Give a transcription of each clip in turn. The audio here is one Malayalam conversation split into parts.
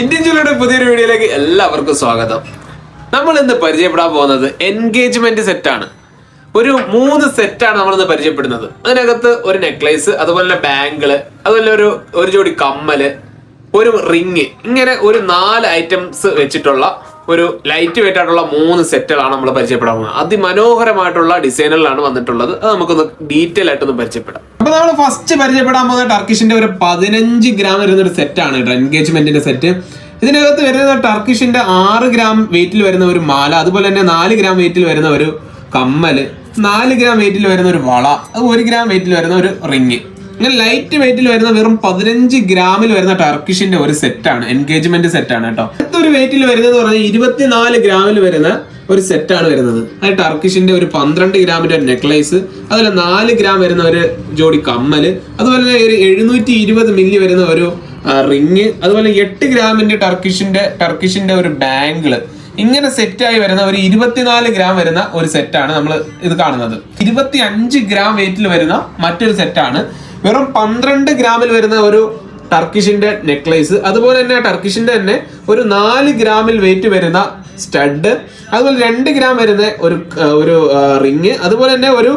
ഇന്ത്യൻ ജ്വല്ലറിയുടെ പുതിയൊരു വീഡിയോയിലേക്ക് എല്ലാവർക്കും സ്വാഗതം. നമ്മൾ ഇന്ന് പരിചയപ്പെടാൻ പോകുന്നത് എൻഗേജ്മെന്റ് സെറ്റാണ്. ഒരു 3 സെറ്റാണ് നമ്മളിന്ന് പരിചയപ്പെടുന്നത്. അതിനകത്ത് ഒരു നെക്ലേസ്, അതുപോലെ ബാങ്കിള്, അതുപോലെ ഒരു ജോഡി കമ്മല്, ഒരു റിങ്, ഇങ്ങനെ ഒരു 4 ഐറ്റംസ് വെച്ചിട്ടുള്ള ഒരു ലൈറ്റ് വെയിറ്റ് ആയിട്ടുള്ള 3 സെറ്റുകളാണ് നമ്മൾ പരിചയപ്പെടാൻ പോകുന്നത്. അതിമനോഹരമായിട്ടുള്ള ഡിസൈനുകളാണ് വന്നിട്ടുള്ളത്. അത് നമുക്കൊന്ന് ഡീറ്റെയിൽ ആയിട്ടൊന്ന് പരിചയപ്പെടാം. അപ്പൊ നമ്മൾ ഫസ്റ്റ് പരിചയപ്പെടാൻ പോകുന്ന ടർക്കിഷിന്റെ ഒരു 15 ഗ്രാം വരുന്ന ഒരു സെറ്റാണ് കേട്ടോ, എൻഗേജ്മെന്റിന്റെ സെറ്റ്. ഇതിനകത്ത് വരുന്ന ടർക്കിഷിന്റെ 6 ഗ്രാം വെയിറ്റിൽ വരുന്ന ഒരു മാല, അതുപോലെ തന്നെ 4 ഗ്രാം വെയിറ്റിൽ വരുന്ന ഒരു കമ്മല്, 4 ഗ്രാം വെയിറ്റിൽ വരുന്ന ഒരു വള, അത് 1 ഗ്രാം വെയിറ്റിൽ വരുന്ന ഒരു റിങ്. ഇങ്ങനെ ലൈറ്റ് വെയിറ്റിൽ വരുന്ന വെറും 15 ഗ്രാമിൽ വരുന്ന ടർക്കിഷിന്റെ ഒരു സെറ്റാണ്, എൻഗേജ്മെന്റ് സെറ്റാണ് കേട്ടോ. അടുത്തൊരു വെയിറ്റിൽ വരുന്നത് പറഞ്ഞാൽ 24 ഗ്രാമിൽ വരുന്ന ഒരു സെറ്റാണ് വരുന്നത്. അത് ടർക്കിഷിന്റെ ഒരു 12 ഗ്രാമിന്റെ ഒരു നെക്ലേസ്, അതുപോലെ 4 ഗ്രാം വരുന്ന ഒരു ജോഡി കമ്മല്, അതുപോലെ തന്നെ ഒരു 720 മില്ലി വരുന്ന ഒരു റിങ്, അതുപോലെ 8 ഗ്രാമിന്റെ ടർക്കിഷിന്റെ ഒരു ബാങ്കിള്. ഇങ്ങനെ സെറ്റായി വരുന്ന ഒരു 24 ഗ്രാം വരുന്ന ഒരു സെറ്റാണ് നമ്മൾ ഇത് കാണുന്നത്. 25 ഗ്രാം വെയിറ്റിൽ വരുന്ന മറ്റൊരു സെറ്റാണ്. വെറും 12 ഗ്രാമിൽ വരുന്ന ഒരു ടർക്കിഷിന്റെ നെക്ലേസ്, അതുപോലെ തന്നെ ടർക്കിഷിന്റെ തന്നെ ഒരു 4 ഗ്രാമിൽ വെയിറ്റ് വരുന്ന സ്റ്റഡ്, അതുപോലെ 2 ഗ്രാം വരുന്ന ഒരു റിങ്, അതുപോലെ തന്നെ ഒരു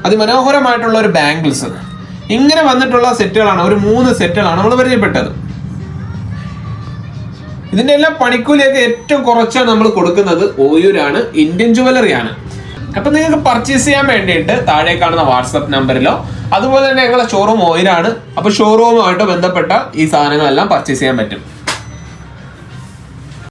അതിമനോഹരമായിട്ടുള്ള ഒരു ബാംഗിൾസ്. ഇങ്ങനെ വന്നിട്ടുള്ള സെറ്റുകളാണ്, ഒരു 3 സെറ്റുകളാണ് നമ്മൾ പരിചയപ്പെട്ടത്. ഇതിന്റെ എല്ലാം പണിക്കൂലിയൊക്കെ ഏറ്റവും കുറച്ചാണ് നമ്മൾ കൊടുക്കുന്നത് ഓയൂരാണ്, ഇന്ത്യൻ ജ്വല്ലറിയാണ്. അപ്പൊ നിങ്ങൾക്ക് പർച്ചേസ് ചെയ്യാൻ വേണ്ടിയിട്ട് താഴെ കാണുന്ന വാട്സപ്പ് നമ്പറിലോ, അതുപോലെ തന്നെ ഞങ്ങളുടെ ഷോറൂം ഓയിലാണ്. അപ്പൊ ഷോറൂമുമായിട്ട് ബന്ധപ്പെട്ട ഈ സാധനങ്ങളെല്ലാം പർച്ചേസ് ചെയ്യാൻ പറ്റും.